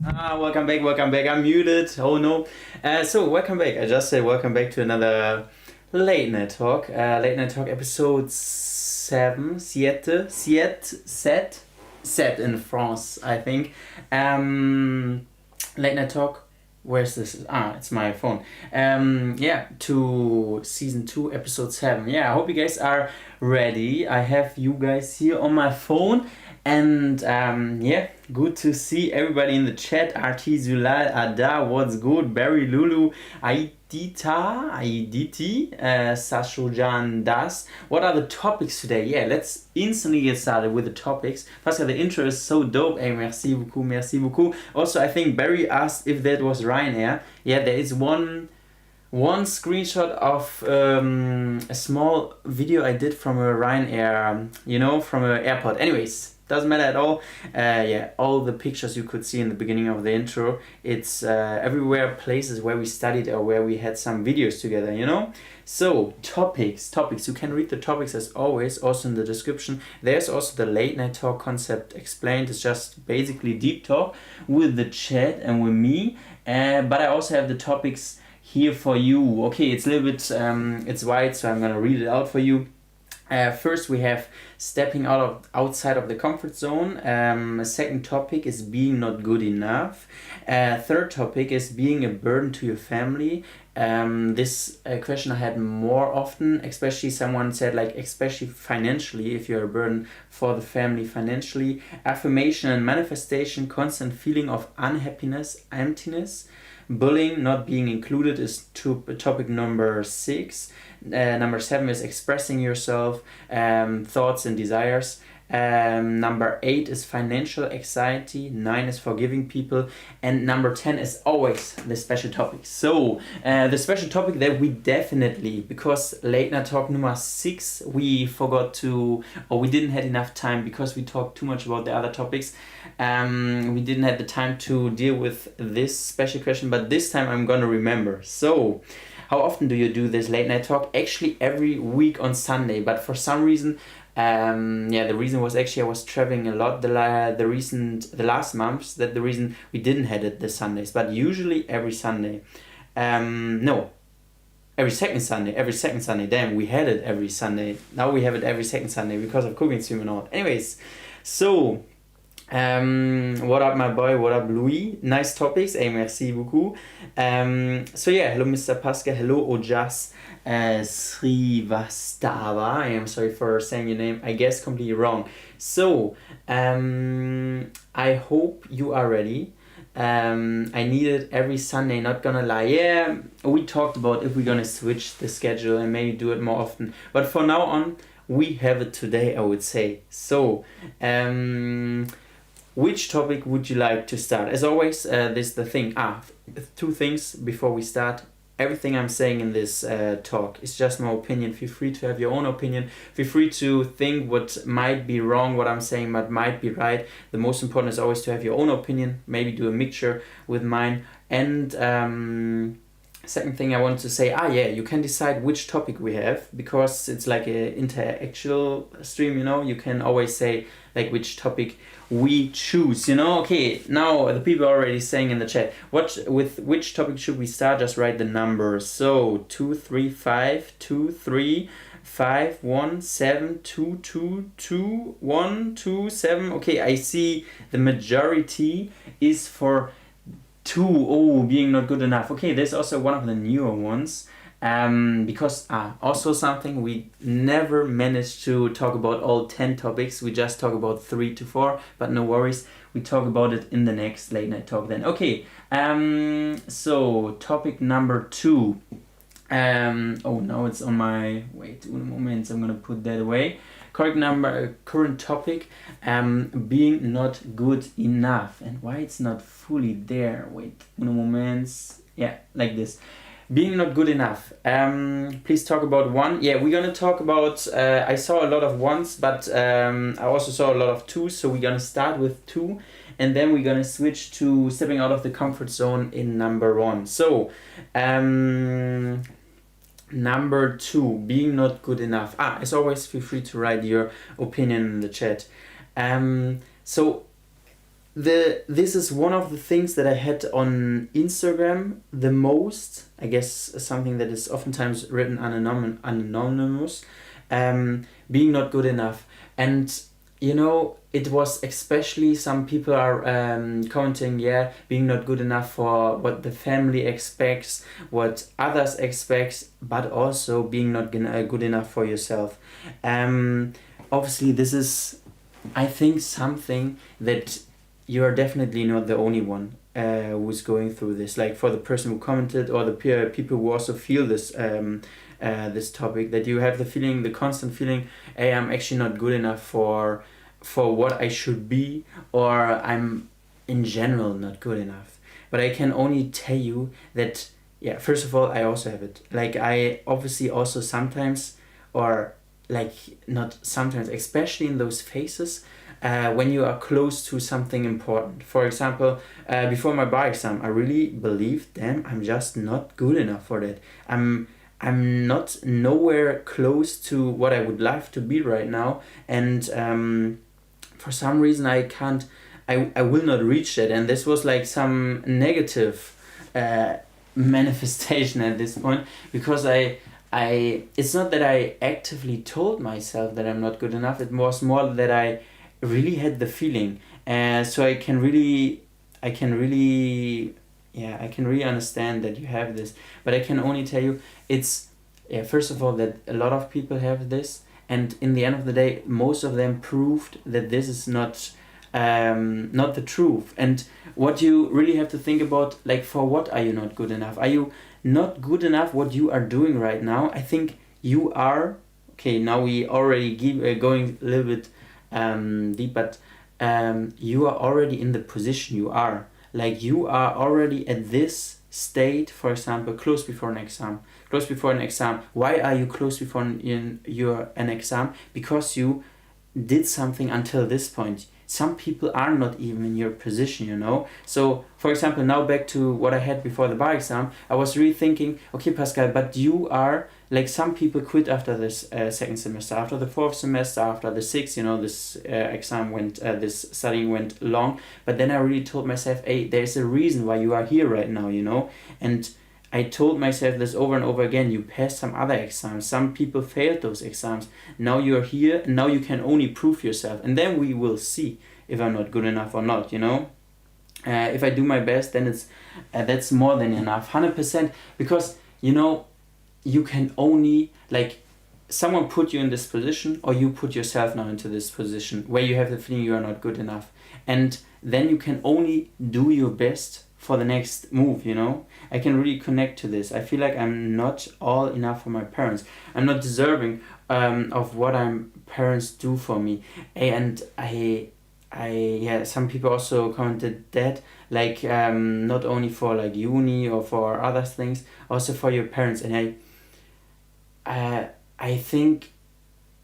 Welcome back, welcome back. I'm muted. Oh no. So welcome back. I just said welcome back to another late night talk. Late night talk episode 7, set in France, I think. Late night talk. Where's this? It's my phone. To season 2, episode 7. Yeah, I hope you guys are ready. I have you guys here on my phone. And good to see everybody in the chat. RT, Zulal, Ada, what's good? Barry, Lulu, Aiditi, Sashojan, Das. What are the topics today? Yeah, let's instantly get started with the topics. Pascal, the intro is so dope. Hey, merci beaucoup, merci beaucoup. Also, I think Barry asked if that was Ryanair. Yeah, there is one screenshot of a small video I did from a Ryanair, from an airport. Anyways, doesn't matter at all. All the pictures you could see in the beginning of the intro, it's everywhere places where we studied or where we had some videos together, So, topics. You can read the topics as always, also in the description. There's also the late night talk concept explained. It's just basically deep talk with the chat and with me. But I also have the topics here for you. Okay, it's a little bit, it's wide, so I'm gonna read it out for you. First, we have stepping outside of the comfort zone. Second topic is being not good enough. Third topic is being a burden to your family. This question I had more often, especially someone said especially financially, if you're a burden for the family financially. Affirmation and manifestation, constant feeling of unhappiness, emptiness. Bullying, not being included, is topic number 6. Number 7 is expressing yourself, thoughts and desires. Number 8 is financial anxiety. 9 is forgiving people. And number 10 is always the special topic. So, the special topic that we definitely, because late night talk number 6, we didn't have enough time because we talked too much about the other topics. We didn't have the time to deal with this special question, but this time I'm gonna remember. So, how often do you do this late night talk? Actually, every week on Sunday, but for some reason, the reason was actually I was traveling a lot the last months. That the reason we didn't have it this Sundays, but usually every Sunday. Every second Sunday. Damn, we had it every Sunday. Now we have it every second Sunday because of cooking stream and all. Anyways, so. What up, my boy? What up, Louis? Nice topics. Hey, merci beaucoup. Hello, Mr. Pascal. Hello, Ojas Srivastava. I am sorry for saying your name, I guess completely wrong. So, I hope you are ready. I need it every Sunday, not gonna lie. Yeah, we talked about if we're gonna switch the schedule and maybe do it more often. But for now on, we have it today, I would say. So, which topic would you like to start? As always, this is the thing. 2 things before we start. Everything I'm saying in this talk is just my opinion. Feel free to have your own opinion. Feel free to think what might be wrong, what I'm saying, but might be right. The most important is always to have your own opinion. Maybe do a mixture with mine. And second thing I wanted to say, you can decide which topic we have, because it's like an interactual stream, you can always say which topic we choose, Okay, now the people are already saying in the chat, with which topic should we start? Just write the numbers. So 2 3 5 2 3 5 1 7 2 2 2 1 2 7. Okay, I see the majority is for 2. Being not good enough. Okay, there's also one of the newer ones. Because also something we never managed to talk about all 10 topics. We just talk about 3 to 4, but no worries. We talk about it in the next late night talk then. Okay, so topic number 2. Now it's on my, wait, un moment, I'm gonna put that away. Current topic, being not good enough, and why it's not fully there. Wait, un moment. Yeah, like this. Being not good enough. Please talk about 1. Yeah, we're gonna talk about, I saw a lot of 1s, but I also saw a lot of 2s, so we're gonna start with 2, and then we're gonna switch to stepping out of the comfort zone in number 1. So, number 2, being not good enough. As always, feel free to write your opinion in the chat. So this is one of the things that I had on Instagram the most. I guess something that is oftentimes written anonymous, being not good enough. And you know, it was especially some people are commenting, yeah, being not good enough for what the family expects, what others expect, but also being not good enough for yourself. Obviously, this is, I think, something that you are definitely not the only one who's going through this. Like for the person who commented, or the people who also feel this this topic, that you have the feeling, the constant feeling, hey, I'm actually not good enough for what I should be, or I'm in general not good enough. But I can only tell you that, yeah, first of all, I also have it. Like I obviously also sometimes, or like not sometimes, especially in those phases when you are close to something important. For example, before my bar exam, I really believed, damn, I'm just not good enough for that. I'm not nowhere close to what I would love to be right now, and for some reason I will not reach it. And this was like some negative manifestation at this point, because I it's not that I actively told myself that I'm not good enough. It was more that I really had the feeling, so I can really understand that you have this. But I can only tell you, it's, yeah, first of all, that a lot of people have this, and in the end of the day, most of them proved that this is not the truth. And what you really have to think about, like, for what are you not good enough? Are you not good enough what you are doing right now? I think you are. Okay, now we already going a little bit deep, but you are already in the position you are. Like, you are already at this state, for example, close before an exam. Why are you close before an exam? Because you did something until this point. Some people are not even in your position, you know. So, for example, now back to what I had before the bar exam, I was really thinking, okay, Pascal, but you are, like, some people quit after this second semester, after the fourth semester, after the sixth, you know, this this studying went long. But then I really told myself, hey, there's a reason why you are here right now, you know. And I told myself this over and over again. You passed some other exams. Some people failed those exams. Now you're here, and now you can only prove yourself. And then we will see if I'm not good enough or not, you know. If I do my best, then it's that's more than enough, 100%. Because, you know, you can only, like, someone put you in this position, or you put yourself now into this position where you have the feeling you are not good enough. And then you can only do your best for the next move, you know. I can really connect to this. I feel like I'm not all enough for my parents. I'm not deserving of what parents do for me. And yeah, some people also commented that, like, not only for like uni or for other things, also for your parents. And I think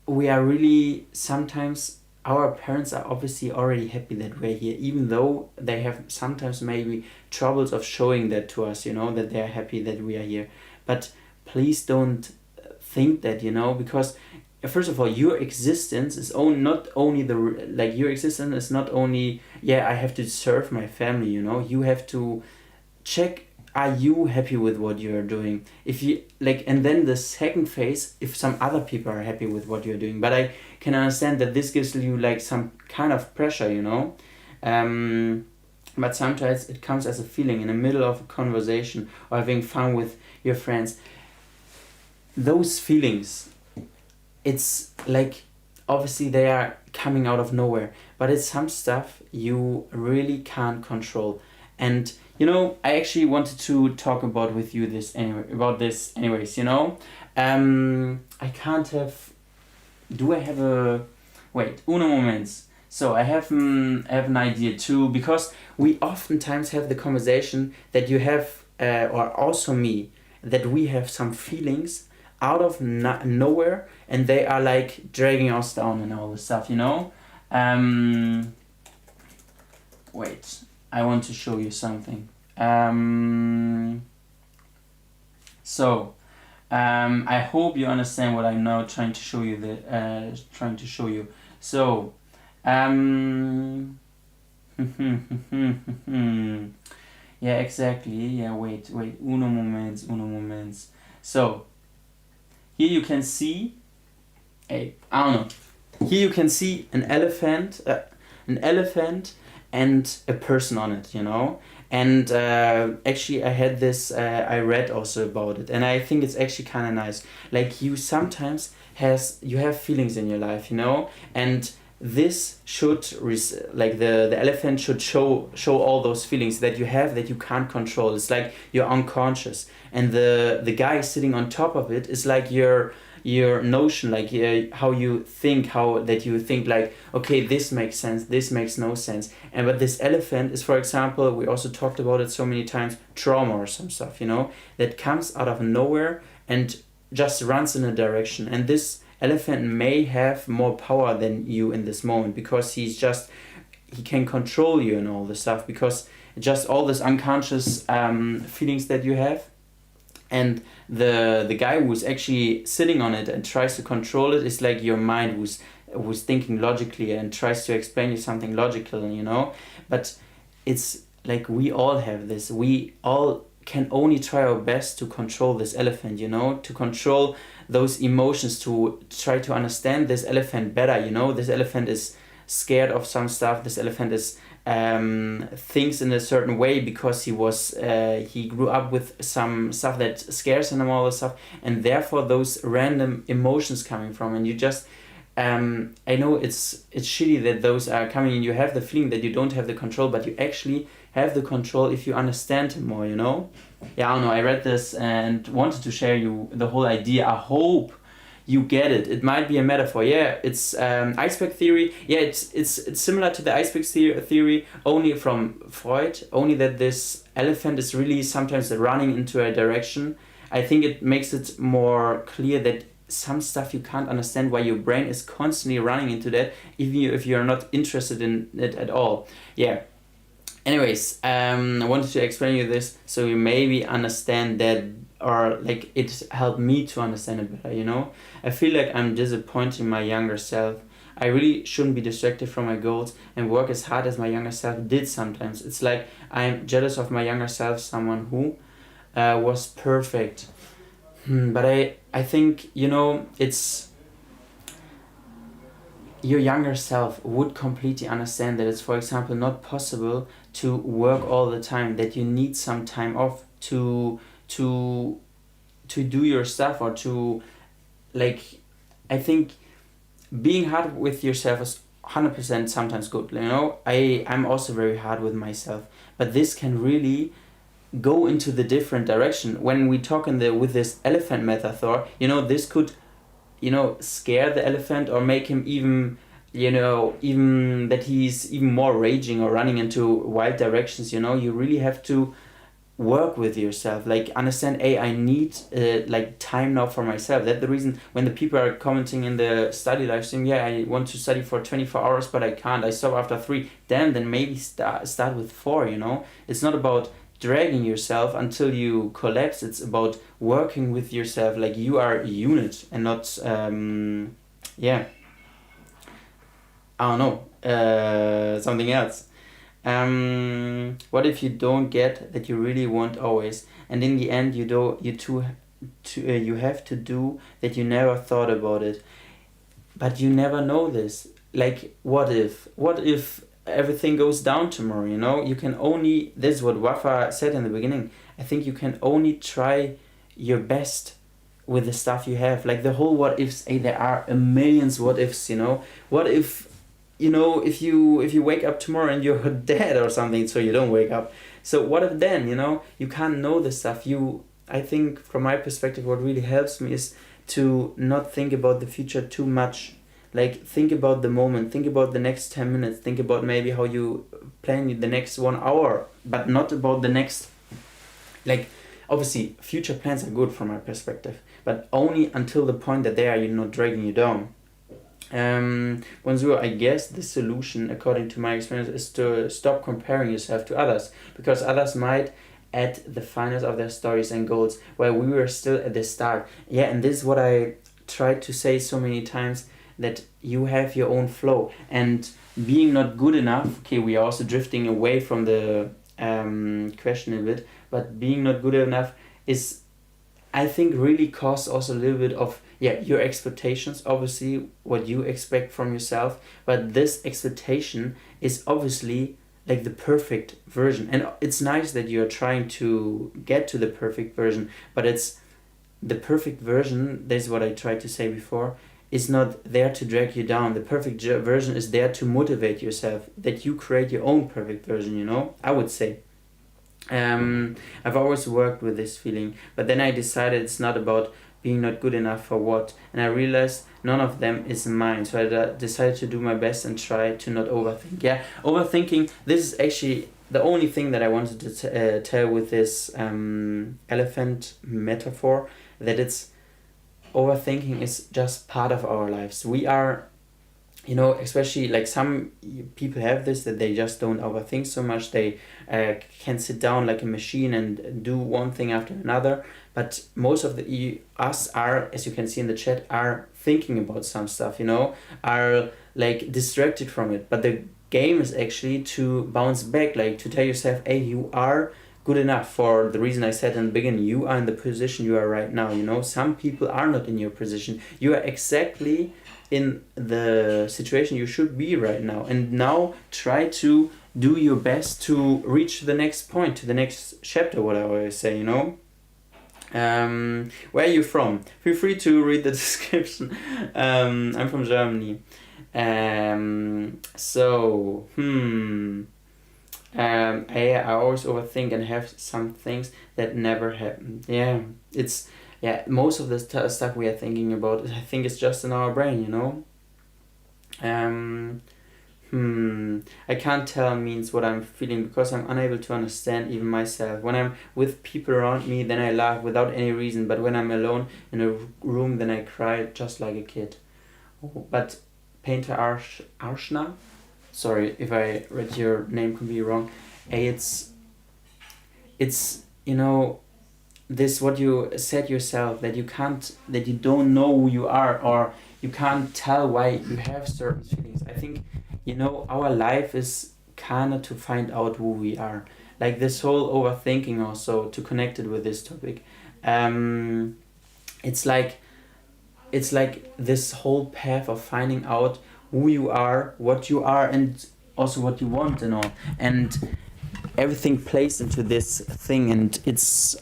we are really, sometimes our parents are obviously already happy that we're here, even though they have sometimes maybe troubles of showing that to us, you know, that they're happy that we are here. But please don't think that, you know, because first of all, your existence is not only your existence is not only, yeah, I have to serve my family, you know. You have to check, are you happy with what you are doing? If you like, and then the second phase, if some other people are happy with what you're doing. But I can understand that this gives you like some kind of pressure, you know. But sometimes it comes as a feeling in the middle of a conversation or having fun with your friends. Those feelings, it's like, obviously they are coming out of nowhere, but it's some stuff you really can't control. And you know, I actually wanted to talk about with you this anyways, you know. I can't have, do I have a, wait, uno moments. So I have an idea too, because we oftentimes have the conversation that you have, or also me, that we have some feelings out of nowhere, and they are like dragging us down and all this stuff, you know. Wait, I want to show you something. I hope you understand what I'm now trying to show you. So, Yeah, exactly. Yeah, wait. Uno moments. So, here you can see I don't know. Here you can see an elephant and a person on it, you know. And actually, I had this. I read also about it, and I think it's actually kind of nice. Like you sometimes you have feelings in your life, you know, and this should like the elephant should show all those feelings that you have that you can't control. It's like you're unconscious, and the guy sitting on top of it is like your notion, like how you think, how that you think like, okay, this makes sense, this makes no sense. And but this elephant is, for example, we also talked about it so many times, trauma or some stuff, you know, that comes out of nowhere and just runs in a direction. And this elephant may have more power than you in this moment, because he can control you and all this stuff, because just all this unconscious feelings that you have. And the guy who's actually sitting on it and tries to control it is like your mind who's thinking logically and tries to explain you something logical, you know. But it's like we all have this. We all can only try our best to control this elephant, you know, to control those emotions, to try to understand this elephant better, you know. This elephant is scared of some stuff. This elephant is thinks in a certain way because he grew up with some stuff that scares him and all this stuff, and therefore those random emotions coming from, and you just I know it's shitty that those are coming and you have the feeling that you don't have the control, but you actually have the control if you understand him more, you know. Yeah, I don't know, I read this and wanted to share you the whole idea. I hope you get it. It might be a metaphor. Yeah, it's iceberg theory. Yeah, it's similar to the iceberg theory, only from Freud. Only that this elephant is really sometimes running into a direction. I think it makes it more clear that some stuff you can't understand, why your brain is constantly running into that, even if you're not interested in it at all. Yeah. Anyways, I wanted to explain you this so you maybe understand that, or like it helped me to understand it better, you know. I feel like I'm disappointing my younger self. I really shouldn't be distracted from my goals and work as hard as my younger self did sometimes. It's like I'm jealous of my younger self, someone who was perfect. But I think, you know, it's your younger self would completely understand that it's, for example, not possible to work all the time, that you need some time off to do your stuff, or to, like, I think being hard with yourself is 100% sometimes good, you know. I'm also very hard with myself, but this can really go into the different direction. When we talk with this elephant metaphor, you know, this could, you know, scare the elephant or make him even, you know, even that he's even more raging or running into wild directions, you know. You really have to work with yourself, like understand, hey, I need like time now for myself. That's the reason when the people are commenting in the study live stream, yeah, I want to study for 24 hours but I can't, I stop after 3. Damn, then maybe start with 4, you know. It's not about dragging yourself until you collapse. It's about working with yourself like you are a unit, and not yeah, I don't know, something else. What if you don't get that you really want always, and in the end you have to do that you never thought about it, but you never know this. Like, what if everything goes down tomorrow, you know? You can only, this is what Wafa said in the beginning, I think you can only try your best with the stuff you have. Like the whole what ifs, there are a millions what ifs, you know. What if, you know, if you wake up tomorrow and you're dead or something, so you don't wake up, so what if then, you know? You can't know this stuff. I think from my perspective, what really helps me is to not think about the future too much. Like, think about the moment, think about the next 10 minutes, think about maybe how you plan the next 1 hour, but not about the next, like, obviously future plans are good from my perspective, but only until the point that they are, you know, dragging you down. Bonjour, I guess the solution, according to my experience, is to stop comparing yourself to others, because others might at the finest of their stories and goals while we were still at the start. Yeah, and this is what I tried to say so many times, that you have your own flow. And being not good enough, okay, we are also drifting away from the question a bit, but being not good enough is, I think, really costs also a little bit of, your expectations, obviously what you expect from yourself, but this expectation is obviously like the perfect version, and it's nice that you're trying to get to the perfect version, but it's the perfect version, that's what I tried to say before, is not there to drag you down. The perfect version is there to motivate yourself, that you create your own perfect version, I would say. I've always worked with this feeling, but then I decided it's not about being not good enough for what, and I realized none of them is mine, so I decided to do my best and try to not overthink. Overthinking, this is actually the only thing that I wanted to tell with this elephant metaphor, that it's overthinking is just part of our lives. We are, especially like some people have this, that they just don't overthink so much. They can sit down like a machine and do one thing after another. But most of us are, as you can see in the chat, are thinking about some stuff, are like distracted from it. But the game is actually to bounce back, like to tell yourself, hey, you are good enough, for the reason I said in the beginning. You are in the position you are right now. Some people are not in your position. You are exactly in the situation you should be right now, and now try to do your best to reach the next point, to the next chapter, what I always say. Where are you from? Feel free to read the description. I'm from Germany. I always overthink and have some things that never happen. Most of the stuff we are thinking about, I think it's just in our brain, I can't tell means what I'm feeling because I'm unable to understand even myself. When I'm with people around me, then I laugh without any reason, but when I'm alone in a room, then I cry just like a kid. But Painter Arshna, sorry if I read your name completely wrong. It's this, what you said yourself, that you don't know who you are, or you can't tell why you have certain feelings. I think, our life is kind of to find out who we are. Like this whole overthinking also, to connect it with this topic. It's like this whole path of finding out who you are, what you are, and also what you want and all. And everything plays into this thing, and it's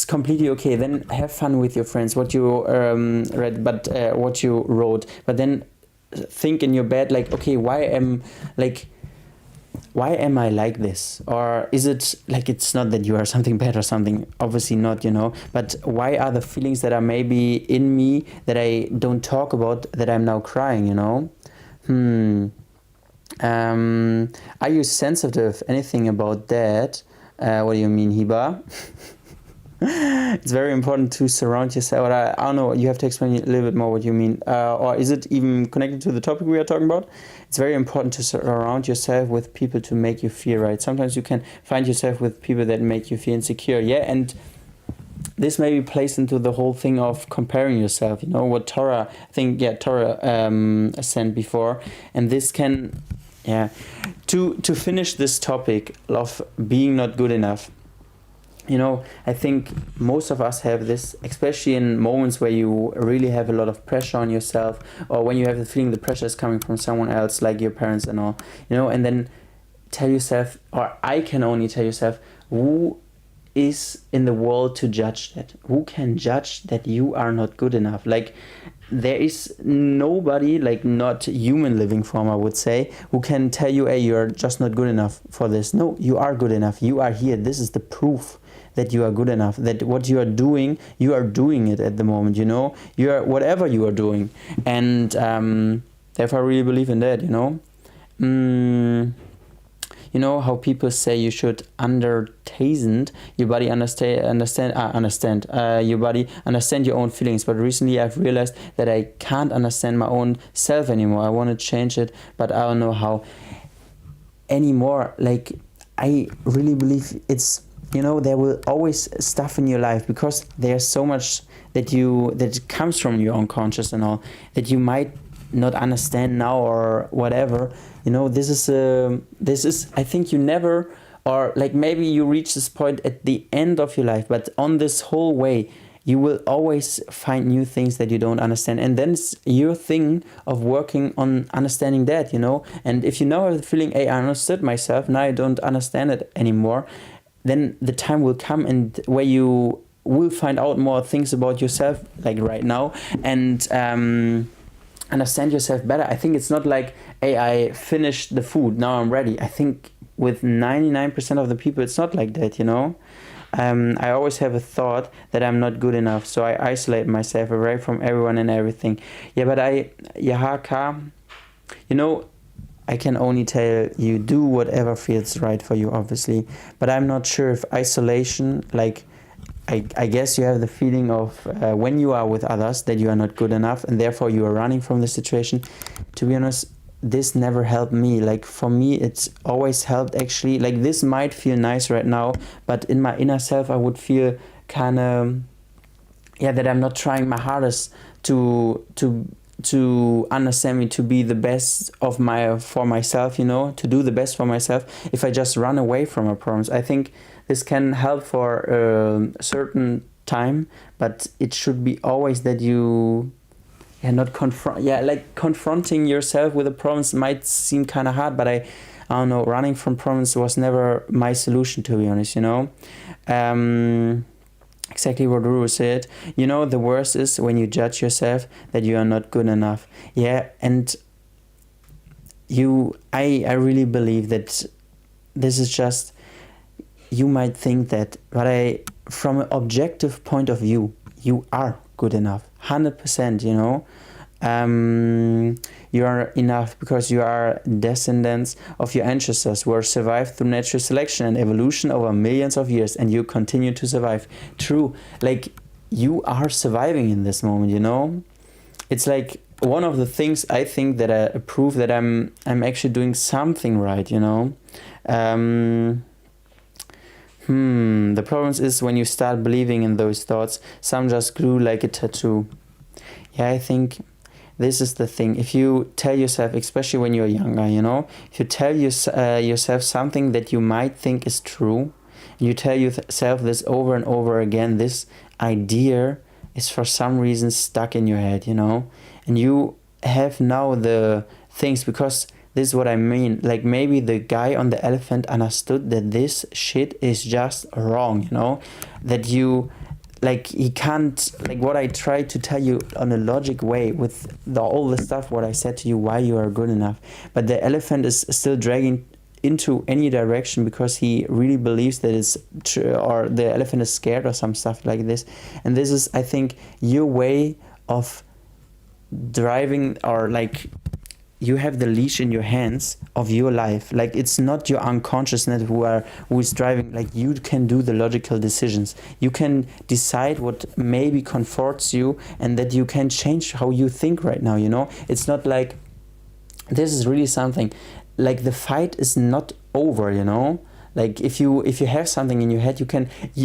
completely okay. Then have fun with your friends, what you read, but what you wrote. But then think in your bed, like, okay, why am I like this? Or is it like, it's not that you are something bad or something, obviously not, but why are the feelings that are maybe in me that I don't talk about, that I'm now crying, Are you sensitive? Anything about that? What do you mean, Hiba? It's very important to surround yourself. I don't know, you have to explain a little bit more what you mean. Or is it even connected to the topic we are talking about? It's very important to surround yourself with people to make you feel right. Sometimes you can find yourself with people that make you feel insecure. And this maybe plays into the whole thing of comparing yourself. What Torah sent before. And this can, to finish this topic of being not good enough. I think most of us have this, especially in moments where you really have a lot of pressure on yourself, or when you have the feeling the pressure is coming from someone else, like your parents and all, and then tell yourself, or I can only tell yourself, who is in the world to judge that? Who can judge that you are not good enough? Like, there is nobody, like not human living form, I would say, who can tell you, hey, you're just not good enough for this. No, you are good enough. You are here. This is the proof that you are good enough, that what you are doing it at the moment, you are, whatever you are doing. And therefore I really believe in that, how people say you should understand your body, understand your body, understand your own feelings. But recently I've realized that I can't understand my own self anymore. I want to change it, but I don't know how anymore. Like, I really believe it's, there will always stuff in your life, because there's so much that comes from your unconscious and all, that you might not understand now or whatever. You know, this is I think you never, or like maybe you reach this point at the end of your life, but on this whole way you will always find new things that you don't understand, and then it's your thing of working on understanding that, you know. And if you now have the feeling, hey, I understood myself, now I don't understand it anymore, then the time will come and where you will find out more things about yourself, like right now, and understand yourself better. I think it's not like, hey, I finished the food, now I'm ready. I think with 99% of the people it's not like that, you know. I always have a thought that I'm not good enough, so I isolate myself away from everyone and everything. Yeah, but Yahaka, you know, I can only tell you, do whatever feels right for you, obviously. But I'm not sure if isolation, like, I guess you have the feeling of when you are with others that you are not good enough and therefore you are running from the situation. To be honest, this never helped me. Like, for me, it's always helped actually. Like, this might feel nice right now, but in my inner self, I would feel kind of, yeah, that I'm not trying my hardest to understand me, to be the best of for myself, you know, to do the best for myself. If I just run away from my problems, I think this can help for a certain time, but it should be always that you, yeah, not confront, yeah, like confronting yourself with the problems might seem kind of hard, but I don't know, running from problems was never my solution, to be honest, you know. Exactly what Ruru said. You know, the worst is when you judge yourself that you are not good enough. Yeah, and I really believe that this is just, you might think that, but from an objective point of view, you are good enough, 100%, you know. You are enough because you are descendants of your ancestors who were survived through natural selection and evolution over millions of years, and you continue to survive. True, like, you are surviving in this moment, you know. It's like one of the things I think that I prove that I'm actually doing something right, you know. The problem is when you start believing in those thoughts, some just glue like a tattoo. Yeah, I think this is the thing. If you tell yourself, especially when you're younger, you know, if you tell yourself something that you might think is true, and you tell yourself this over and over again, this idea is for some reason stuck in your head, you know, and you have now the things, because this is what I mean. Like, maybe the guy on the elephant understood that this shit is just wrong, you know, that you, like, he can't, like, what I try to tell you on a logic way with all the stuff what I said to you, why you are good enough, but the elephant is still dragging into any direction because he really believes that it's true, or the elephant is scared or some stuff like this. And this is, I think, your way of driving, or like, you have the leash in your hands of your life. Like, it's not your unconsciousness who is driving. Like, you can do the logical decisions. You can decide what maybe comforts you, and that you can change how you think right now, you know. It's not like, this is really something, like, the fight is not over, you know. Like, if you have something in your head,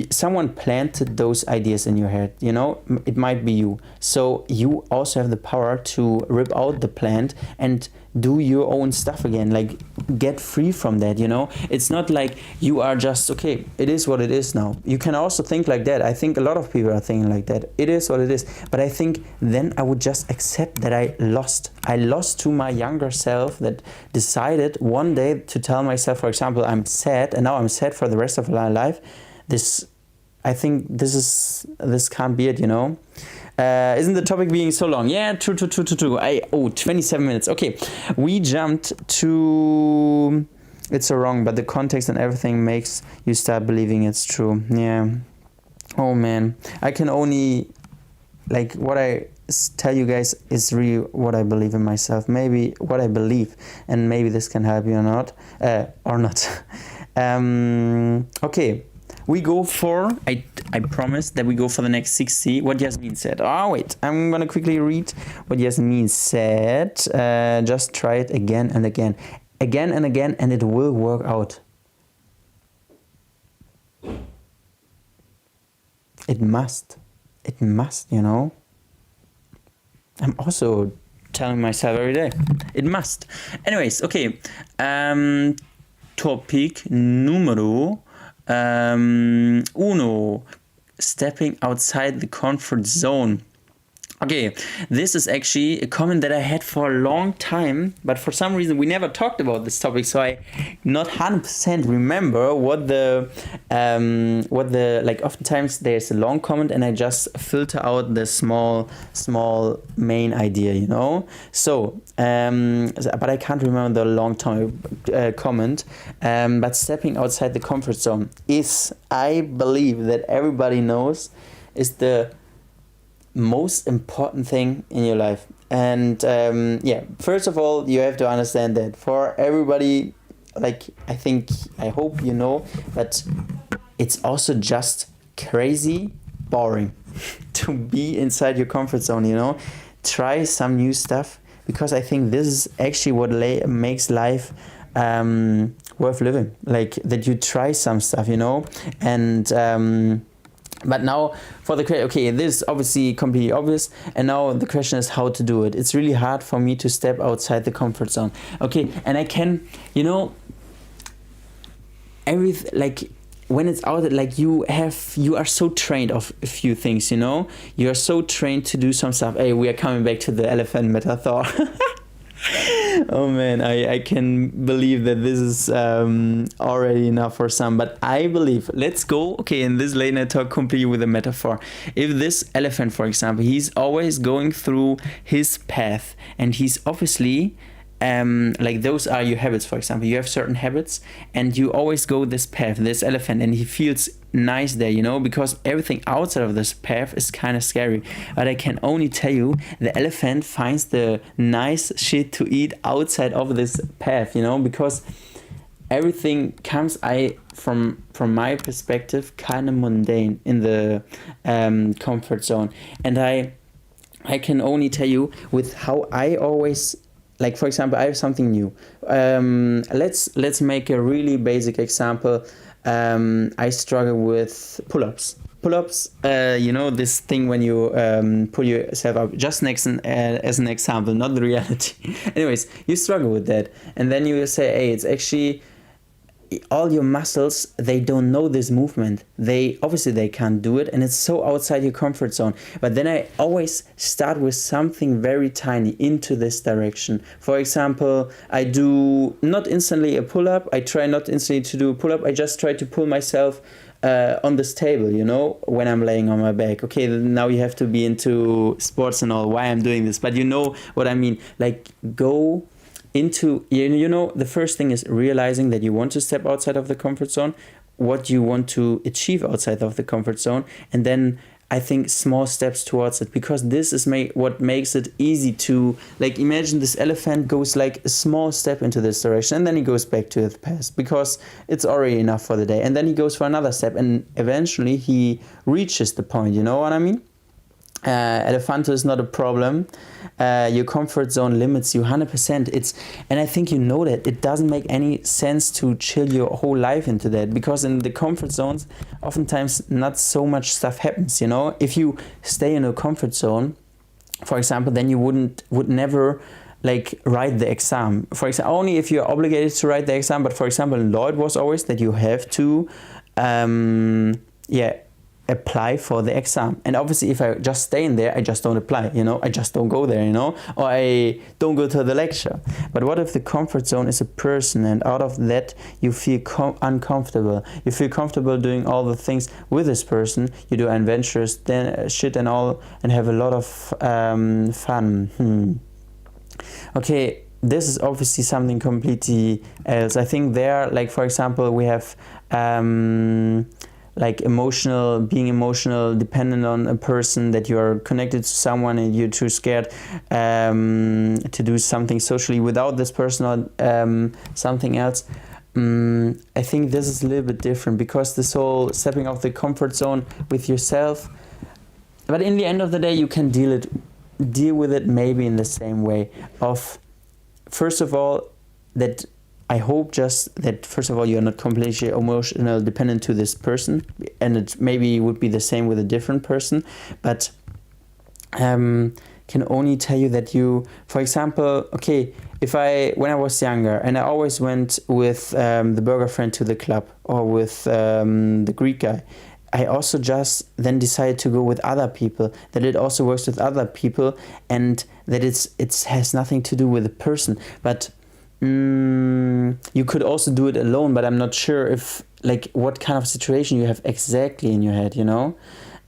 someone planted those ideas in your head, you know. It might be you, so you also have the power to rip out the plant and do your own stuff again, like, get free from that, you know. It's not like you are just, okay, it is what it is now. You can also think like that. I think a lot of people are thinking like that, it is what it is. But I think then I would just accept that I lost to my younger self, that decided one day to tell myself, for example, I'm sad, and now I'm sad for the rest of my life. I think this can't be it, you know. Isn't the topic being so long? Yeah, true. 27 minutes. Okay, we jumped to, it's so wrong, but the context and everything makes you start believing it's true. Yeah. Oh man, I can only, like, what I tell you guys is really what I believe in myself. Maybe what I believe, and maybe this can help you or not. Okay. We go for, I promise that we go for the next 60. What Yasmin said. Oh, wait. I'm going to quickly read what Yasmin said. Just try it again and again. Again and again, and it will work out. It must, you know. I'm also telling myself every day. It must. Anyways, okay. Topic número uno. Stepping outside the comfort zone. Okay, this is actually a comment that I had for a long time, but for some reason we never talked about this topic, so I not 100% remember what the like oftentimes there's a long comment and I just filter out the small main idea, you know. So, but I can't remember the long time comment. But stepping outside the comfort zone is, I believe that everybody knows, is the most important thing in your life. And yeah, first of all, you have to understand that for everybody, like I hope you know, but it's also just crazy boring to be inside your comfort zone, you know. Try some new stuff, because I think this is actually what makes life worth living, like that you try some stuff, you know. And but now for the question, okay, this is obviously completely obvious, and now the question is how to do it. It's really hard for me to step outside the comfort zone. Okay, and I can, you know, like when it's out, like you are so trained of a few things, you know. You are so trained to do some stuff. Hey, we are coming back to the elephant metaphor. Oh man, I can believe that this is already enough for some, but I believe, let's go, okay, in this late night talk completely with a metaphor. If this elephant, for example, he's always going through his path, and he's obviously like those are your habits, for example. You have certain habits and you always go this path, this elephant, and he feels nice there, you know, because everything outside of this path is kind of scary. But I can only tell you, the elephant finds the nice shit to eat outside of this path, you know, because everything comes, from my perspective, kind of mundane in the comfort zone. And I can only tell you with how I always, like, for example, I have something new. Let's make a really basic example. I struggle with pull-ups. Pull-ups, you know, this thing when you pull yourself up, just as an example, not the reality. Anyways, you struggle with that. And then you say, hey, it's actually all your muscles, they don't know this movement. They can't do it, and it's so outside your comfort zone. But then I always start with something very tiny into this direction. For example, I do not instantly a pull-up. I try not instantly to do a pull-up. I just try to pull myself on this table, you know, when I'm laying on my back. Okay, now you have to be into sports and all, why I'm doing this, but you know what I mean. Like, go into, you know, the first thing is realizing that you want to step outside of the comfort zone, what you want to achieve outside of the comfort zone, and then I think small steps towards it, because this is what makes it easy to, like, imagine this elephant goes like a small step into this direction, and then he goes back to the past because it's already enough for the day, and then he goes for another step, and eventually he reaches the point, you know what I mean? Elephanto is not a problem. Your comfort zone limits you 100%. And I think you know that it doesn't make any sense to chill your whole life into that, because in the comfort zones, oftentimes not so much stuff happens. You know, if you stay in a comfort zone, for example, then you would never like write the exam. For example, only if you're obligated to write the exam. But for example, in law, it was always that you have to, apply for the exam. And obviously, if I just stay in there, I just don't apply, you know, I just don't go there, you know, or I don't go to the lecture. But what if the comfort zone is a person, and out of that you feel uncomfortable? You feel comfortable doing all the things with this person, you do adventurous shit and all, and have a lot of fun. Okay, this is obviously something completely else. I think there, like, for example, we have like being emotional, dependent on a person, that you're connected to someone and you're too scared to do something socially without this person, or something else. I think this is a little bit different, because this whole stepping off the comfort zone with yourself, but in the end of the day, you can deal with it maybe in the same way of, first of all, that I hope just that, first of all, you're not completely emotional dependent to this person, and it maybe would be the same with a different person, but can only tell you that you, for example, okay, when I was younger and I always went with the burger friend to the club or with the Greek guy, I also just then decided to go with other people, that it also works with other people, and that it has nothing to do with the person. But you could also do it alone, but I'm not sure if, like, what kind of situation you have exactly in your head, you know?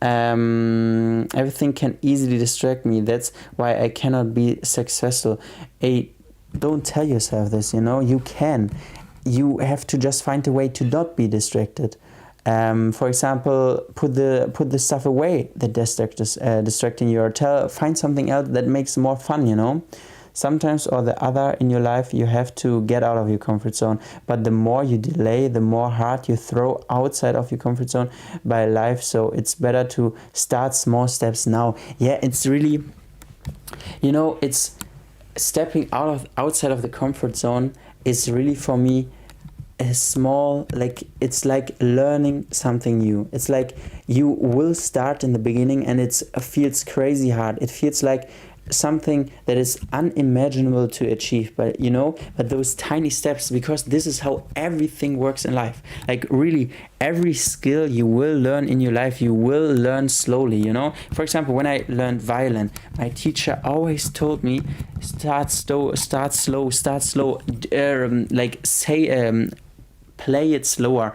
Everything can easily distract me. That's why I cannot be successful. Don't tell yourself this, you know? You can. You have to just find a way to not be distracted. For example, put the stuff away that distracting you, or find something else that makes it more fun, you know. Sometimes or the other in your life you have to get out of your comfort zone, but the more you delay, the more hard you throw outside of your comfort zone by life. So it's better to start small steps now. Yeah, it's really, you know, it's stepping outside of the comfort zone is really for me a small, like, it's like learning something new. It's like you will start in the beginning and it feels crazy hard. It feels like something that is unimaginable to achieve, but those tiny steps, because this is how everything works in life. Like, really, every skill you will learn in your life, you will learn slowly, you know. For example, when I learned violin, my teacher always told me, start slow, play it slower,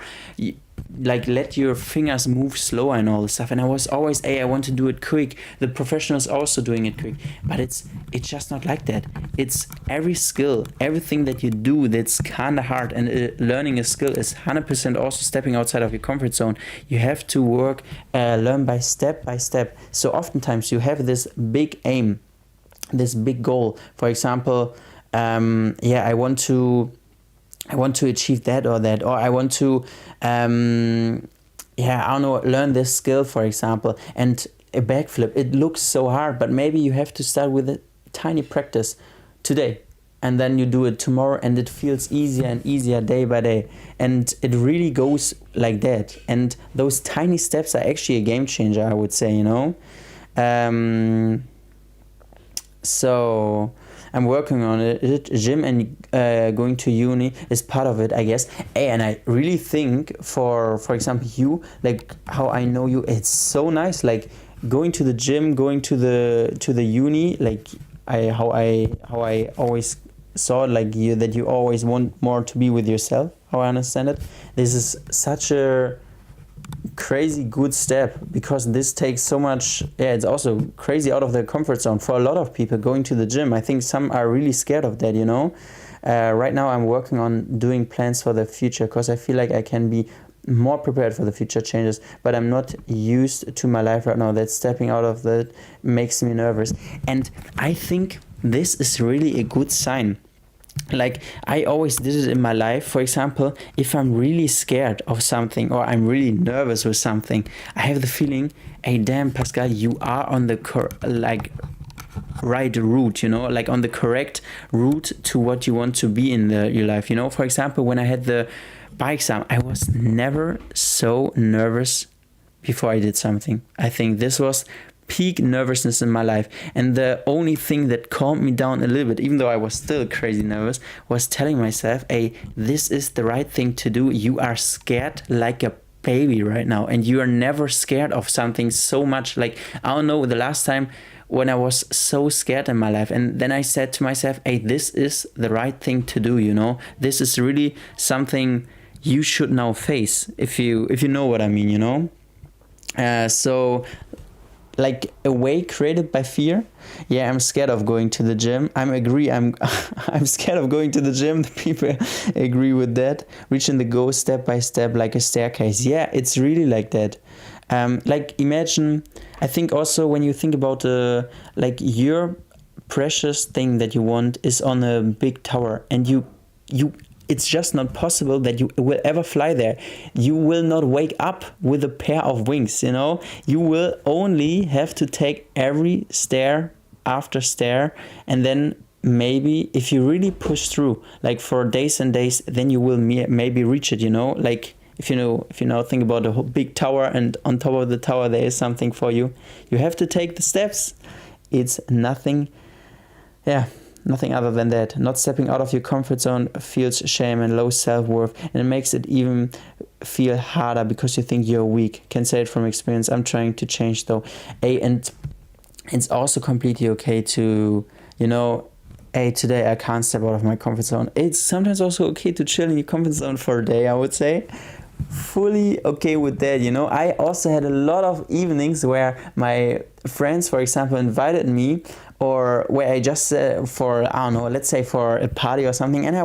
like let your fingers move slower and all this stuff. And I was always, I want to do it quick. The professionals also doing it quick, but it's just not like that. It's every skill, everything that you do that's kind of hard, and learning a skill is 100% also stepping outside of your comfort zone. You have to work, learn by step. So oftentimes you have this big aim, this big goal. For example, I want to achieve that, or I want to, learn this skill, for example, and a backflip. It looks so hard, but maybe you have to start with a tiny practice today, and then you do it tomorrow, and it feels easier and easier day by day. And it really goes like that. And those tiny steps are actually a game changer, I would say, you know. So I'm working on it. Gym and going to uni is part of it, I guess. And I really think, for example, you, like how I know you, it's so nice. Like going to the gym, going to the uni. Like how I always saw it, like that you always want more to be with yourself. How I understand it. This is such a crazy good step, because this takes so much. It's also crazy out of their comfort zone for a lot of people going to the gym. I think some are really scared of that, you know. Right now I'm working on doing plans for the future, because I feel like I can be more prepared for the future changes, but I'm not used to my life right now. That stepping out of that makes me nervous, and I think this is really a good sign. Like, I always did it in my life. For example, if I'm really scared of something, or I'm really nervous with something, I have the feeling, hey, damn, Pascal, you are on the right route, you know, like on the correct route to what you want to be in your life, you know. For example, when I had the bike exam, I was never so nervous before I did something. I think this was peak nervousness in my life, and the only thing that calmed me down a little bit, even though I was still crazy nervous, was telling myself, hey, this is the right thing to do. You are scared like a baby right now, and you are never scared of something so much. Like, I don't know the last time when I was so scared in my life, and then I said to myself, hey, this is the right thing to do, you know. This is really something you should now face, if you know what I mean, you know. So like a way created by fear. Yeah, I'm scared of going to the gym. I'm scared of going to the gym. The people agree with that. Reaching the goal step by step, like a staircase. Yeah, it's really like that. Like, imagine, I think also when you think about like your precious thing that you want is on a big tower, and you it's just not possible that you will ever fly there. You will not wake up with a pair of wings, you know. You will only have to take every stair after stair, and then maybe if you really push through, like for days and days, then you will maybe reach it, you know. Like, if you now think about a whole big tower, and on top of the tower there is something for you, you have to take the steps. it's nothing other than that. Not stepping out of your comfort zone feels shame and low self-worth, and it makes it even feel harder because you think you're weak. Can say it from experience. I'm trying to change though. And it's also completely okay to, hey, today I can't step out of my comfort zone. It's sometimes also okay to chill in your comfort zone for a day, I would say. Fully okay with that, I also had a lot of evenings where my friends, for example, invited me, or where I just let's say for a party or something, and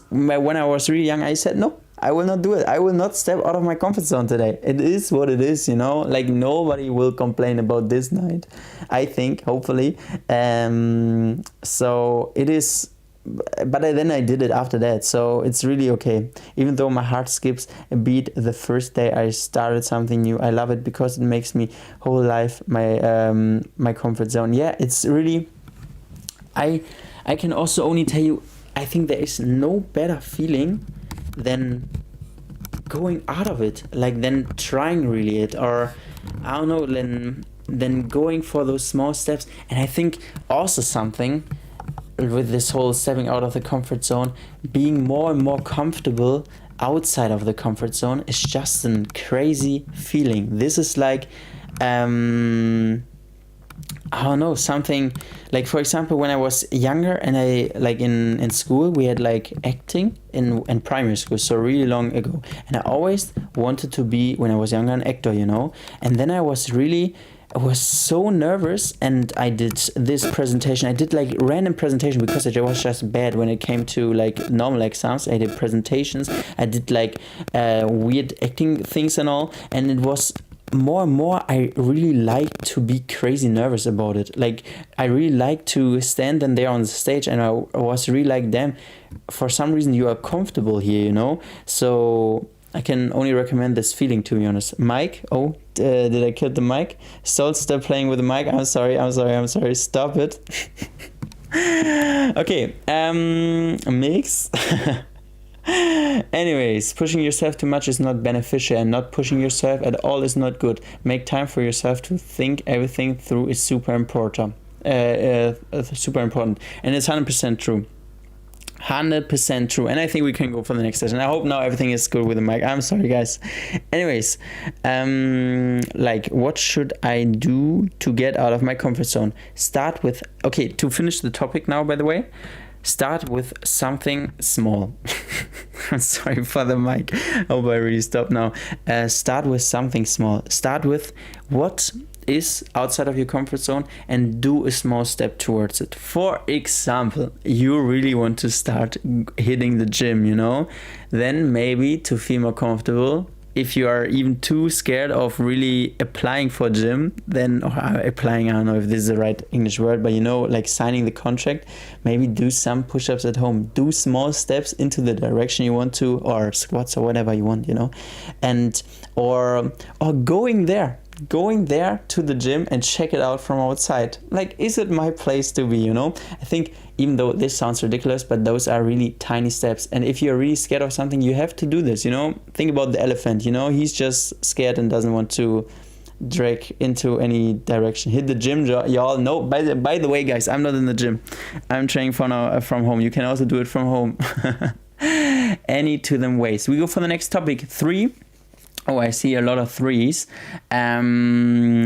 when I was really young, I said, no, I will not do it. I will not step out of my comfort zone today. It is what it is, like nobody will complain about this night, I think, hopefully. So it is, but then I did it after that, so it's really okay. Even though my heart skips a beat the first day I started something new, I love it because it makes me whole life my comfort zone. Yeah, it's really, I can also only tell you, I think there is no better feeling than going out of it, like than trying really it, or I don't know, than going for those small steps. And I think also something with this whole stepping out of the comfort zone, being more and more comfortable outside of the comfort zone is just a crazy feeling. This is like, I don't know, something like, for example, when I was younger and I like in school, we had like acting in primary school, so really long ago. And I always wanted to be, when I was younger, an actor, and then I was so nervous, and I did this presentation. I did like random presentation because I was just bad when it came to like normal exams. I did presentations. I did like weird acting things and all. And it was more and more, I really like to be crazy nervous about it. Like I really like to stand in there on the stage, and I was really like, damn, for some reason you are comfortable here, So I can only recommend this feeling, to be honest. Mike, did I kill the mic? Zoels, stop playing with the mic. I'm sorry. Stop it. Okay, mix. Anyways, pushing yourself too much is not beneficial, and not pushing yourself at all is not good. Make time for yourself to think everything through is super important. And it's 100% true. 100% true. And I think we can go for the next session. I hope now everything is good with the mic. I'm sorry, guys. Anyways, what should I do to get out of my comfort zone? Start with, to finish the topic now, by the way, start with something small. I'm sorry for the mic. I hope I really stop now. Start with something small. Start with what is outside of your comfort zone and do a small step towards it. For example, you really want to start hitting the gym, then maybe to feel more comfortable, if you are even too scared of really applying for gym, then applying, I don't know if this is the right English word, but like signing the contract, maybe do some push-ups at home, do small steps into the direction you want to, or squats or whatever you want, and or going there to the gym and check it out from outside. Like, is it my place to be, I think, even though this sounds ridiculous, but those are really tiny steps. And if you're really scared of something, you have to do this, Think about the elephant, he's just scared and doesn't want to drag into any direction. Hit the gym, y'all. No, by the way, guys, I'm not in the gym. I'm training from home. You can also do it from home. Any to them ways. We go for the next topic, 3. Oh, I see a lot of 3s. Then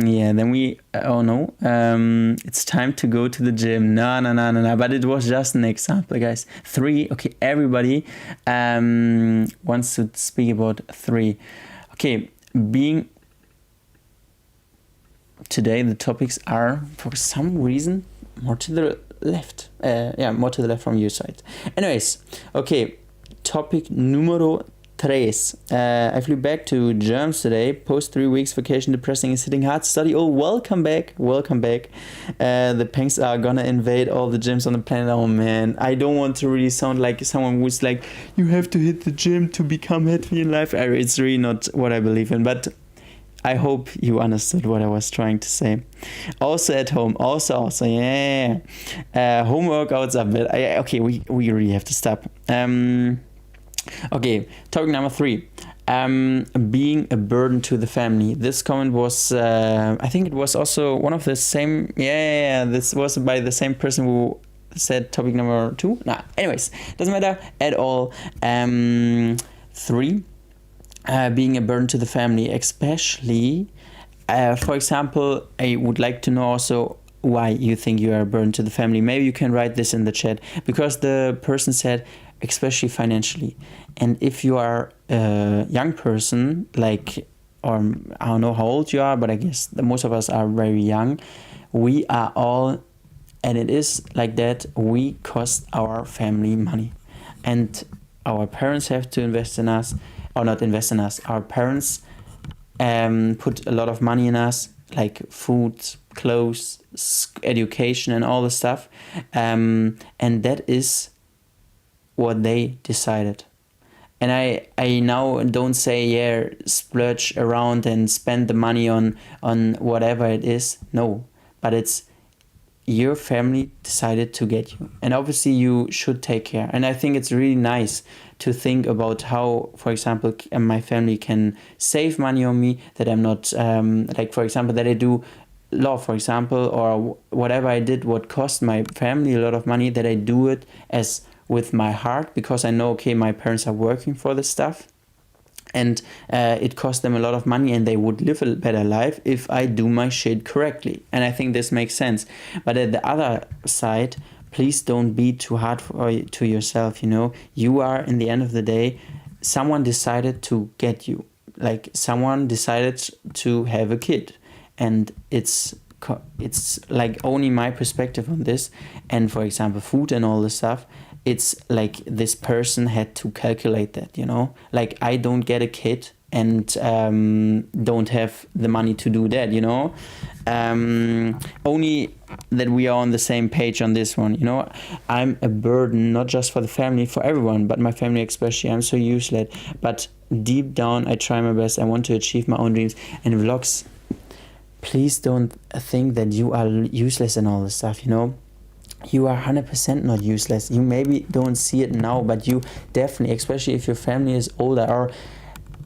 it's time to go to the gym. No. But it was just an example, guys. 3. Okay, everybody wants to speak about 3. Okay, today the topics are, for some reason, more to the left. More to the left from your side. Anyways, okay, topic numero 3. I flew back to Germany today. Post 3 weeks vacation, depressing, is hitting hard. Study. Oh, welcome back. The pangs are gonna invade all the gyms on the planet. Oh man, I don't want to really sound like someone who's like, you have to hit the gym to become happy in life. It's really not what I believe in, but I hope you understood what I was trying to say. Also at home. Also, yeah. Home workouts are better. Okay, we really have to stop. Okay, topic number 3. being a burden to the family. This comment was, I think it was also one of the same, this was by the same person who said topic number 2. Nah, anyways, doesn't matter at all. 3, being a burden to the family, especially, for example, I would like to know also why you think you are a burden to the family. Maybe you can write this in the chat, because the person said, especially financially. And if you are a young person, like, or I don't know how old you are, but I guess most of us are very young, we are all, and it is like that, we cost our family money. And our parents have to invest in us, or not invest in us, our parents put a lot of money in us, like food, clothes, education, and all the stuff. And that is what they decided. And I now don't say, splurge around and spend the money on whatever it is. No, but it's your family decided to get you. And obviously you should take care. And I think it's really nice to think about how, for example, my family can save money on me, that I'm not, like, for example, that I do law, for example, or whatever I did, what cost my family a lot of money, that I do it as with my heart, because I know, okay, my parents are working for this stuff, and it cost them a lot of money, and they would live a better life if I do my shit correctly. And I think this makes sense. But at the other side, please don't be too hard to yourself. You are, in the end of the day, someone decided to get you, like someone decided to have a kid, and it's like only my perspective on this. And for example, food and all this stuff, it's like this person had to calculate that, like I don't get a kid and don't have the money to do that, only that we are on the same page on this one. I'm a burden, not just for the family, for everyone, but my family especially. I'm so useless, but deep down I try my best. I want to achieve my own dreams. And vlogs, please don't think that you are useless and all this stuff. You are 100% not useless. You maybe don't see it now, but you definitely, especially if your family is older, or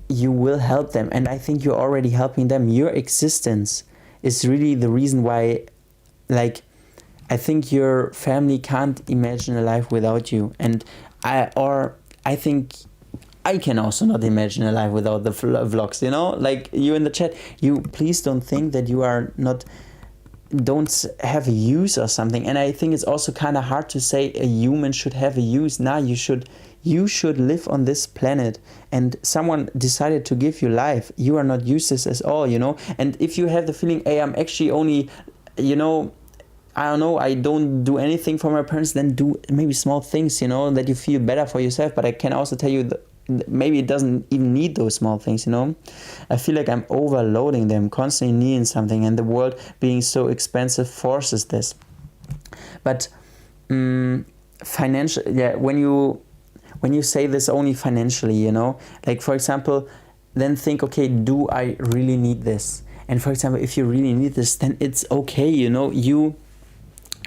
you will help them. And I think you're already helping them. Your existence is really the reason why, like, I think your family can't imagine a life without you. And I think I can also not imagine a life without the vlogs, like you in the chat. You please don't think that you are not, don't have a use or something. And I think it's also kind of hard to say a human should have a use. Nah, you should live on this planet, and someone decided to give you life. You are not useless at all, And if you have the feeling, hey, I'm actually only, I don't know, I don't do anything for my parents, then do maybe small things, that you feel better for yourself. But I can also tell you that maybe it doesn't even need those small things, I feel like I'm overloading them, constantly needing something, and the world being so expensive forces this. But financial, when you say this only financially, like for example, then think, okay, do I really need this? And for example, if you really need this, then it's okay,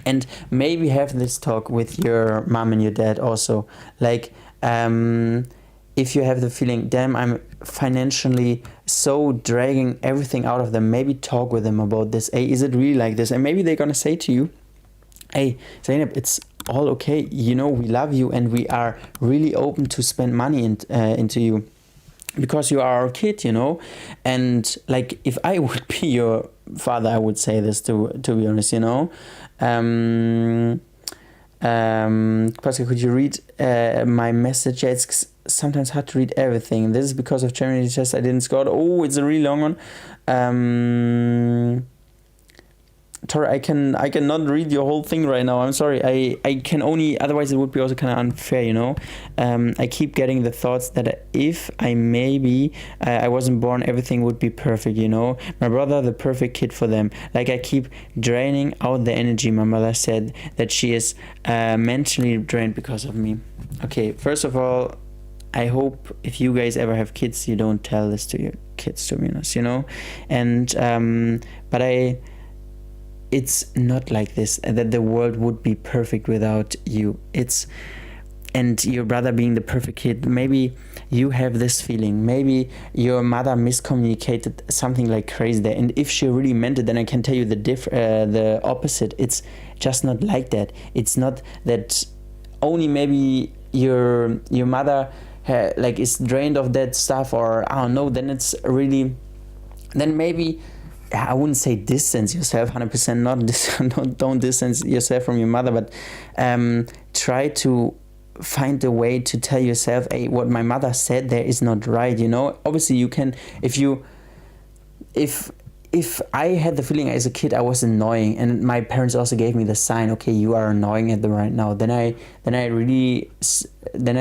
and maybe have this talk with your mom and your dad also, like, if you have the feeling, damn, I'm financially so dragging everything out of them, maybe talk with them about this. Hey, is it really like this? And maybe they're gonna say to you, hey, Zainab, it's all okay. We love you, and we are really open to spend money into you, because you are our kid, And like, if I would be your father, I would say this to be honest, Pascal, could you read my message? It's sometimes hard to read everything. This is because of Germany test I didn't score. Oh, it's a really long one. Tori, I cannot read your whole thing right now. I'm sorry. I can only, otherwise it would be also kind of unfair, I keep getting the thoughts that if I wasn't born, everything would be perfect, My brother, the perfect kid for them. Like, I keep draining out the energy. My mother said that she is mentally drained because of me. Okay, first of all, I hope if you guys ever have kids, you don't tell this to your kids, to be honest, And, but it's not like this, that the world would be perfect without you. and your brother being the perfect kid, maybe you have this feeling, maybe your mother miscommunicated something like crazy there, and if she really meant it, then I can tell you the opposite. It's just not like that. It's not that only maybe your mother like is drained of that stuff, or I don't know, then it's really, then maybe I wouldn't say distance yourself 100%, not don't distance yourself from your mother, but try to find a way to tell yourself, hey, what my mother said there is not right, you know. Obviously you can, if I had the feeling as a kid I was annoying, and my parents also gave me the sign, okay, you are annoying at the right now, then I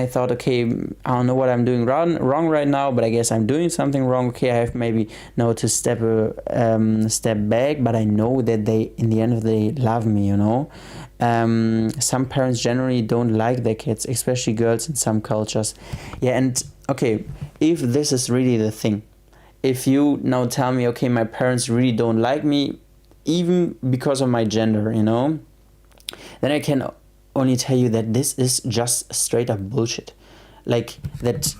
thought, okay, I don't know what I'm doing wrong right now, but I guess I'm doing something wrong. Okay, I have maybe now to step back, but I know that they, in the end of the day, love me, you know. Some parents generally don't like their kids, especially girls in some cultures. Yeah, and okay, if this is really the thing, if you now tell me, okay, my parents really don't like me, even because of my gender, you know, then I can only tell you that this is just straight up bullshit. Like that,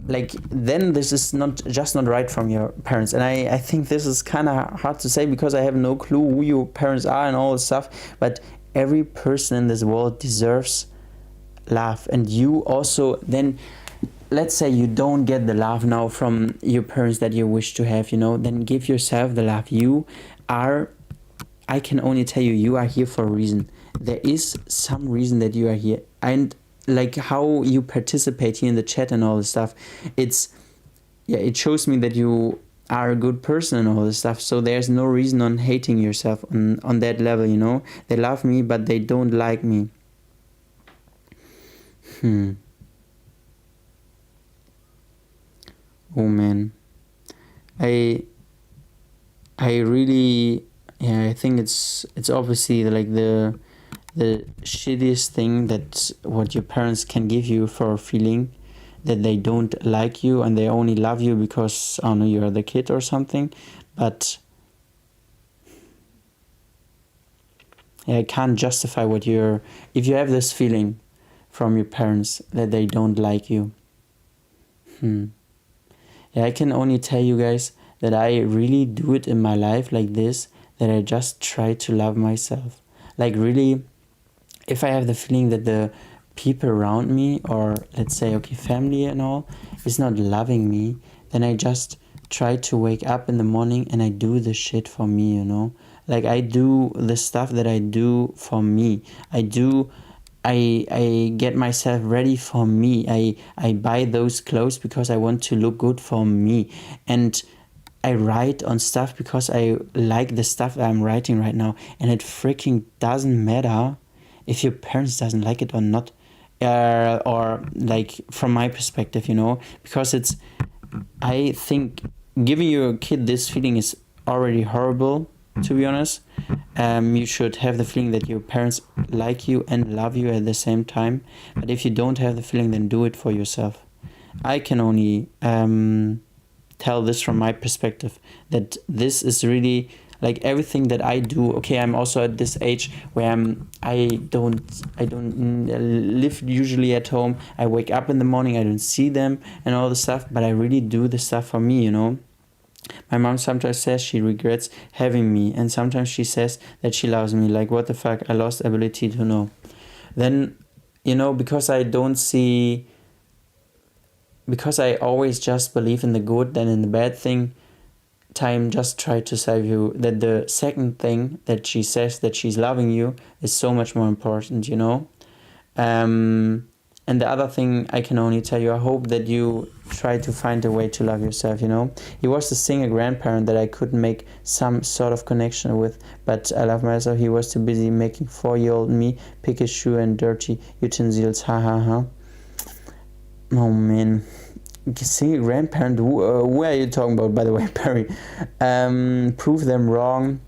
like then this is not right from your parents. And I think this is kind of hard to say because I have no clue who your parents are and all this stuff, but every person in this world deserves love. And you also, then let's say you don't get the love now from your parents that you wish to have, you know, then give yourself the love. You are, I can only tell you, you are here for a reason. There is some reason that you are here. And like how you participate here in the chat and all this stuff, it shows me that you are a good person and all this stuff. So there's no reason on hating yourself on that level, you know. They love me, but they don't like me. Oh man, I really, I think it's obviously like the shittiest thing that what your parents can give you for a feeling that they don't like you and they only love you because, I don't know, you're the kid or something. But I can't justify if you have this feeling from your parents that they don't like you. I can only tell you guys that I really do it in my life like this, that I just try to love myself. Like really, if I have the feeling that the people around me, or let's say, okay, family and all, is not loving me, then I just try to wake up in the morning and I do the shit for me, you know. Like I do the stuff that I do for me. I get myself ready for me. I buy those clothes because I want to look good for me. And I write on stuff because I like the stuff that I'm writing right now. And it freaking doesn't matter if your parents doesn't like it or not. Or like from my perspective, you know. Because I think giving your kid this feeling is already horrible, to be honest. You should have the feeling that your parents like you and love you at the same time. But if you don't have the feeling, then do it for yourself. I can only tell this from my perspective, that this is really like everything that I do. Okay, I'm also at this age where I don't live usually at home. I wake up in the morning, I don't see them and all the stuff, but I really do the stuff for me, you know. My mom sometimes says she regrets having me, and sometimes she says that she loves me. Like, what the fuck? I lost ability to know. Then, you know, because I always just believe in the good than in the bad thing, time just tried to save you that the second thing that she says, that she's loving you, is so much more important, you know. And the other thing I can only tell you, I hope that you try to find a way to love yourself, you know. He was the single grandparent that I couldn't make some sort of connection with, but I love myself. He was too busy making 4-year-old me pick his shoe and dirty utensils, ha ha ha. Oh man. Single grandparent, who are you talking about, by the way, Perry? Prove them wrong.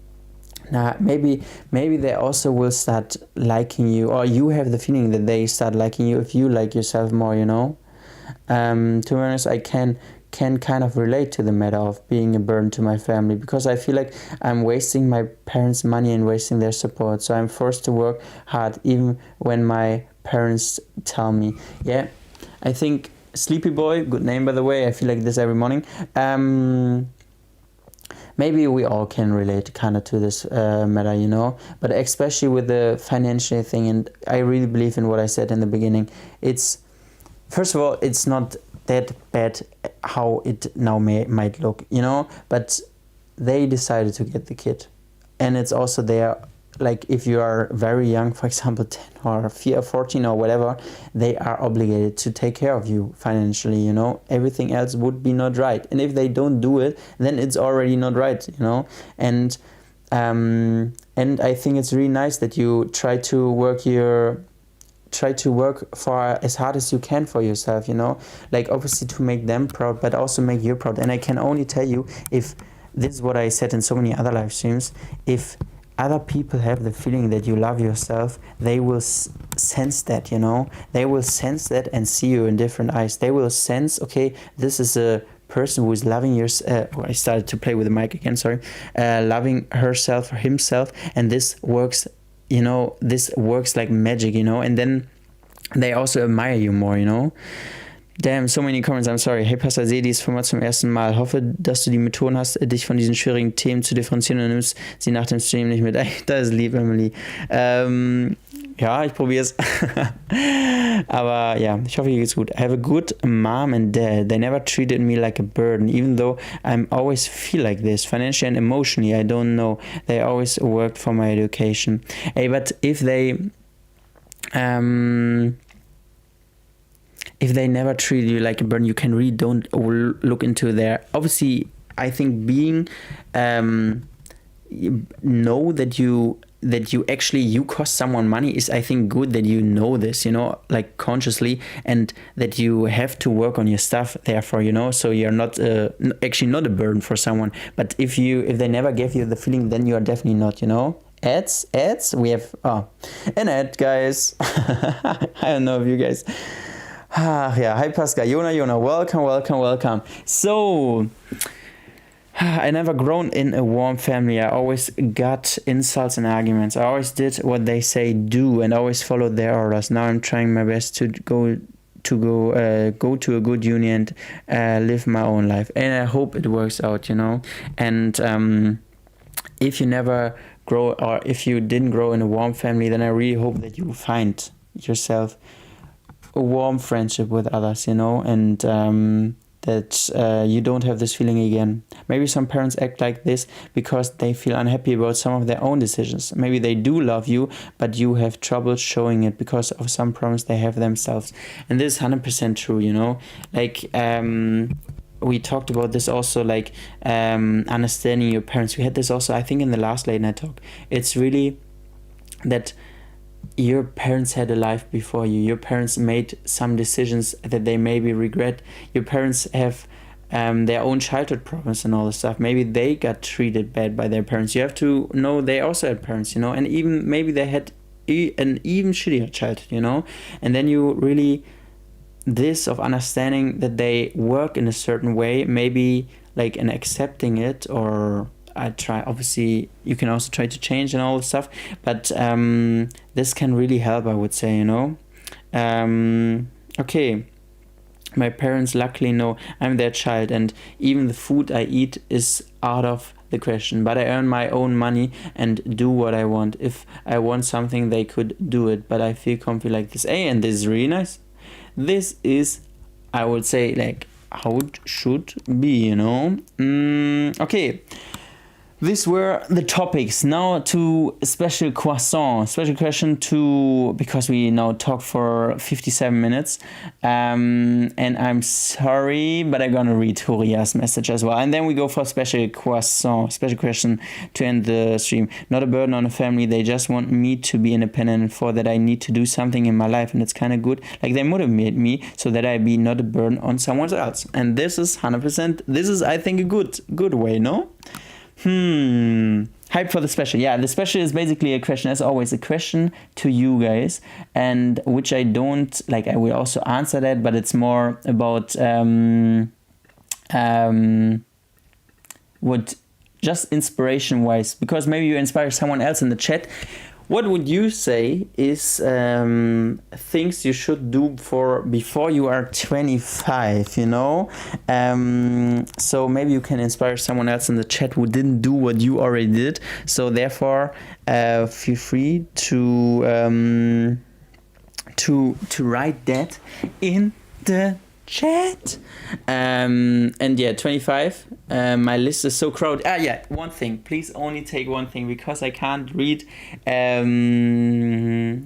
Nah, maybe they also will start liking you, or you have the feeling that they start liking you if you like yourself more, you know. To be honest, I can can kind of relate to the matter of being a burden to my family, because I feel like I'm wasting my parents' money and wasting their support. So I'm forced to work hard even when my parents tell me. Yeah, I think Sleepy Boy, good name by the way, I feel like this every morning. Maybe we all can relate kind of to this matter, you know, but especially with the financial thing. And I really believe in what I said in the beginning. It's, first of all, it's not that bad how it now might look, you know, but they decided to get the kid. And it's also there, like if you are very young, for example, 10 or 14 or whatever, they are obligated to take care of you financially, you know. Everything else would be not right. And if they don't do it, then it's already not right, you know. And I think it's really nice that you try to work for as hard as you can for yourself, you know, like obviously to make them proud, but also make you proud. And I can only tell you, if this is what I said in so many other live streams, if other people have the feeling that you love yourself, they will sense that, you know, they will sense that and see you in different eyes. They will sense, okay, this is a person who is loving I started to play with the mic again, sorry, loving herself or himself, and this works, you know, this works like magic, you know, and then they also admire you more, you know. Damn, so many comments, I'm sorry. Hey Pascal, sehe dies Format zum ersten Mal. Hoffe, dass du die Methoden hast, dich von diesen schwierigen Themen zu differenzieren und nimmst sie nach dem Stream nicht mit. Ey, das ist lieb, Emily. Ja, ich probiere es. Aber ja, ich hoffe, dir geht's gut. I have a good mom and dad. They never treated me like a burden, even though I always feel like this. Financially and emotionally, I don't know. They always worked for my education. Hey, but if they never treat you like a burden, you can really don't look into their, obviously I think being know that you actually you cost someone money is, I think, good that you know this, you know, like consciously, and that you have to work on your stuff, therefore, you know, so you're not actually not a burden for someone. But if they never gave you the feeling, then you are definitely not, you know. Ads, we have an ad, guys. I don't know if you guys. Yeah, hi Pascal, Jona, welcome. So, I never grown in a warm family. I always got insults and arguments. I always did what they say do and always followed their orders. Now I'm trying my best to go to a good uni and live my own life. And I hope it works out, you know. And if you never grow, or if you didn't grow in a warm family, then I really hope that you find yourself a warm friendship with others, you know, and that you don't have this feeling again. Maybe some parents act like this because they feel unhappy about some of their own decisions. Maybe they do love you, but you have trouble showing it because of some problems they have themselves. And this is 100% true, you know, like we talked about this also, like understanding your parents. We had this also, I think, in the last late night talk. It's really that your parents had a life before you. Your parents made some decisions that they maybe regret. Your parents have their own childhood problems and all this stuff. Maybe they got treated bad by their parents. You have to know they also had parents, you know, and even maybe they had an even shittier childhood, you know. And then you really, this of understanding that they work in a certain way, maybe like in accepting it, or I try, obviously you can also try to change and all this stuff, but this can really help, I would say, you know. Okay, my parents luckily know I'm their child, and even the food I eat is out of the question, but I earn my own money and do what I want. If I want something, they could do it, but I feel comfy like this. Hey, and this is really nice. This is, I would say, like how it should be, you know. Okay. These were the topics. Now to special question because we now talked for 57 minutes. And I'm sorry, but I'm gonna read Huria's message as well. And then we go for special question to end the stream. Not a burden on a family. They just want me to be independent, and for that I need to do something in my life, and it's kind of good. Like they motivate me so that I be not a burden on someone else. And this is 100%. This is, I think, a good way, no? Hype for the special. Yeah, the special is basically a question, as always, a question to you guys, and which I don't, like, I will also answer that, but it's more about would just inspiration wise, because maybe you inspire someone else in the chat, what would you say is things you should do before you are 25, you know? So maybe you can inspire someone else in the chat who didn't do what you already did. So therefore, feel free to write that in the chat. And yeah, 25. My list is so crowded. Yeah, one thing. Please only take one thing, because I can't read everything.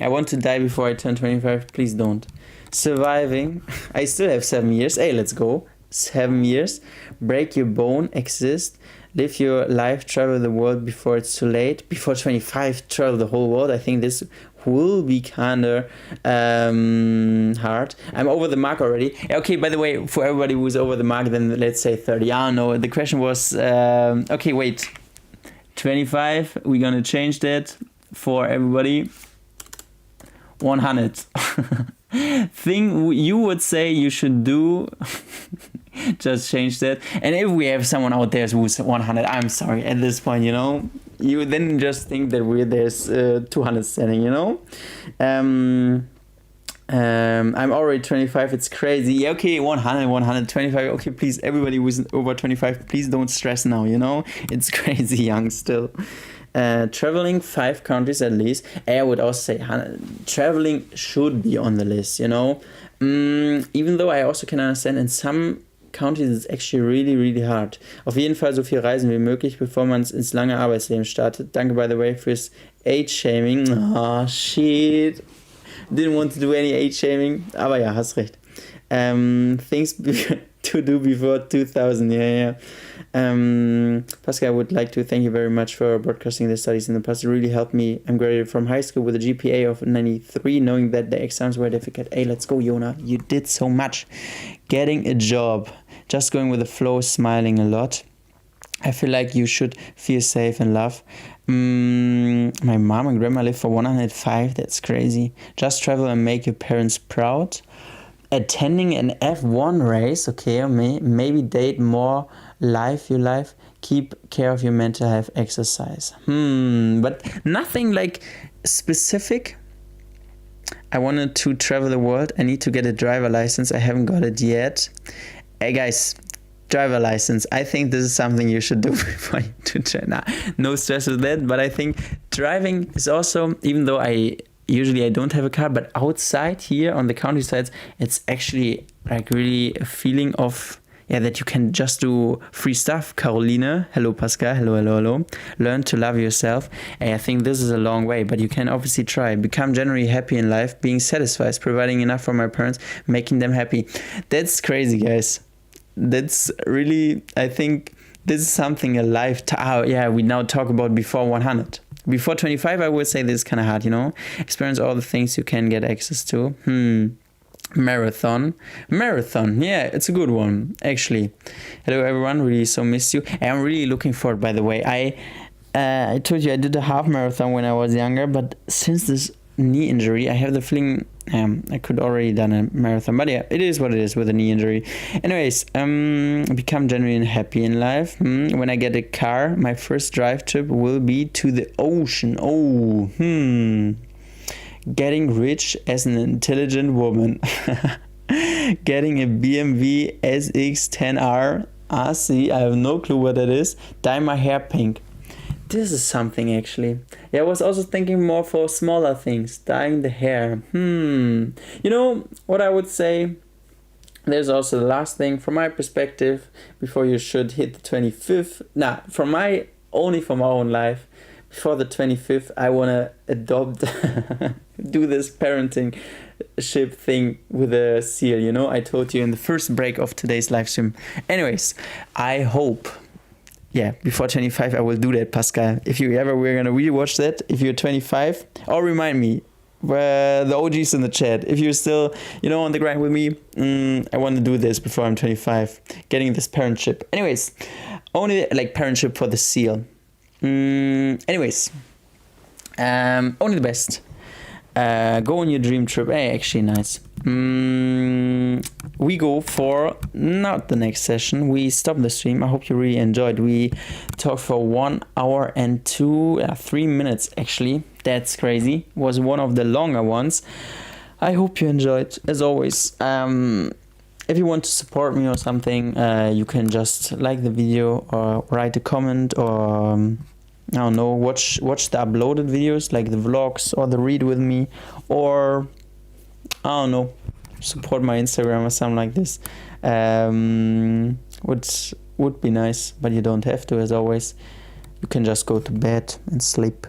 I want to die before I turn 25. Please don't. Surviving. I still have 7 years. Hey, let's go. 7 years. Break your bone. Exist. Live your life. Travel the world before it's too late. Before 25, travel the whole world. I think this will be kinda hard. I'm over the mark already. Okay, by the way, for everybody who's over the mark, then let's say 30. I don't know. The question was, okay, wait. 25, we're gonna change that for everybody. 100. Thing you would say you should do. Just change that. And if we have someone out there who's 100, I'm sorry at this point, you know. You then just think that there's 200 standing, you know. I'm already 25. It's crazy. Yeah, okay, 100, 125. Okay, please, everybody who's over 25, please don't stress now, you know. It's crazy young still. Traveling 5 countries at least. I would also say traveling should be on the list, you know. Even though I also can understand in some countries it's actually really, really hard. Auf jeden Fall so viel reisen wie möglich, bevor man ins lange Arbeitsleben startet. Danke, by the way, fürs Age-Shaming. Oh, shit. Didn't want to do any age-shaming, aber ja, hast recht. Things to do before 2000, yeah. Pascal, I would like to thank you very much for broadcasting the studies in the past. It really helped me. I'm graduated from high school with a GPA of 93, knowing that the exams were difficult. Hey, let's go, Jonah. You did so much. Getting a job, just going with the flow, smiling a lot. I feel like you should feel safe and love. My mom and grandma live for 105. That's crazy. Just travel and make your parents proud. Attending an F1 race, okay, maybe date more, live your life, keep care of your mental health, exercise. But nothing like specific. I wanted to travel the world. I need to get a driver license. I haven't got it yet. Hey guys, driver license. I think this is something you should do before you do China. No stress with that, but I think driving is also, even though I don't have a car, but outside here on the countryside, it's actually like really a feeling of, that you can just do free stuff. Caroline, hello Pascal, hello. Learn to love yourself. And I think this is a long way, but you can obviously try. Become generally happy in life, being satisfied, providing enough for my parents, making them happy. That's crazy, guys. That's really, I think this is something alive. We now talk about before 100. Before 25, I would say this is kind of hard, you know. Experience all the things you can get access to. Marathon, yeah, it's a good one, actually. Hello, everyone, really so missed you. I'm really looking forward, by the way. I told you I did a half marathon when I was younger, but since this knee injury, I have the feeling I could already done a marathon. But yeah, it is what it is with a knee injury. Anyways, become genuinely happy in life. When I get a car, my first drive trip will be to the ocean. Getting rich as an intelligent woman. Getting a BMW SX10R. See, I have no clue what that is. Dye my hair pink. This is something actually. Yeah, I was also thinking more for smaller things. Dyeing the hair. You know what I would say? There's also the last thing from my perspective before you should hit the 25th. Only for my own life. Before the 25th, I want to adopt, do this parenting ship thing with a seal, you know? I told you in the first break of today's live stream. Anyways, I hope, before 25, I will do that, Pascal. If you ever we're going to rewatch that, if you're 25, or remind me, the OGs in the chat, if you're still, on the grind with me, I want to do this before I'm 25, getting this parentship. Anyways, only like parentship for the seal. Anyways, only the best. Go on your dream trip. Hey, actually nice. we go for not the next session. We stop the stream. I hope you really enjoyed. We talked for 1 hour and 3 minutes actually. That's crazy. It was one of the longer ones. I hope you enjoyed, as always. If you want to support me or something, you can just like the video or write a comment, or I don't know, watch the uploaded videos like the vlogs or the read with me, or I don't know, support my Instagram or something like this. Would be nice, but you don't have to, as always. You can just go to bed and sleep.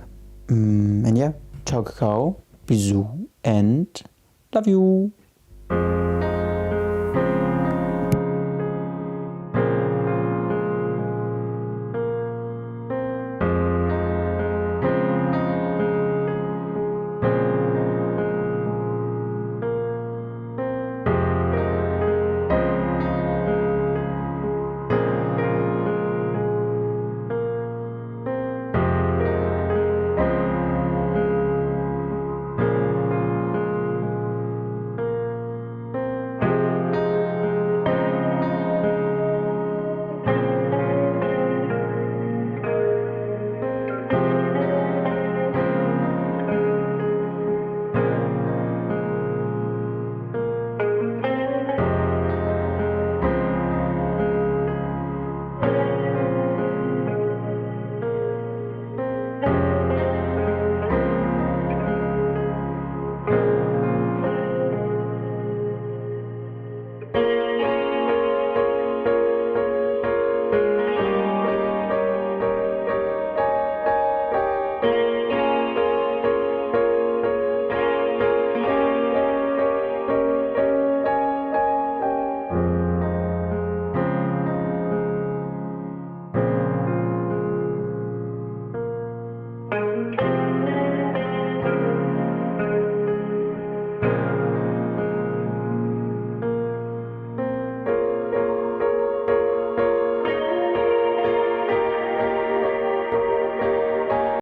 And yeah, ciao, kakao, bisous, and love you.